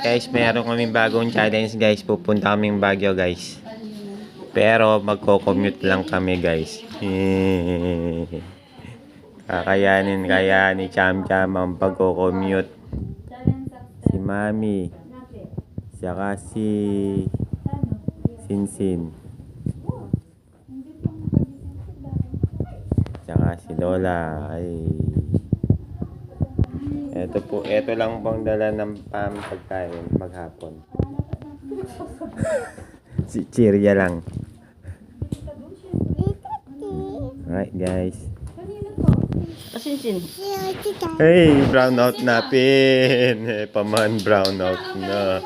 Guys, meron kaming bagong challenge guys. Pupunta kaming Baguio guys. Pero magko-commute lang kami guys. Kakayanin kaya ni Cham Cham ang pagko-commute. Si Mami. Saka si Sinsin. Saka si Lola. Ay. Ito lang pang dala ng pagkain maghapon. Si Cheeria lang. Alright guys. Hey, brown out na pin. Paman brown out na.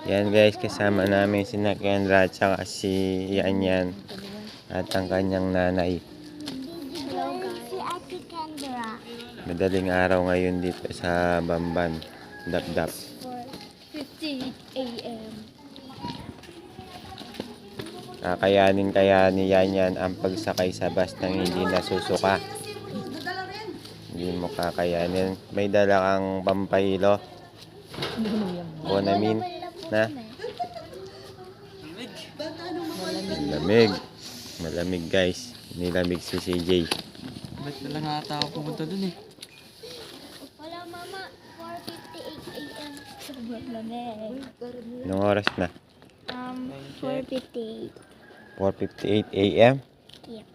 Yan guys, kasama namin si Kendra at saka si Yan at ang kanyang nanay. Hello guys. Si Ate Kendra. Madaling araw ngayon dito sa Bamban, Dapdap. 4:58 AM. Kakayanin kaya ni Yan ang pagsakay sa bus nang hindi nasusuka. Hindi mo kakayanin. May dala kang pampahilo. Bonamin na. Malamig. Malamig guys. Nilamig si CJ. Ba't na lang ata ako pumunta dun eh? Wala mama, 4:58 AM. Sobrang lamig. Anong oras na? 4:58. 4:58 AM? Yep.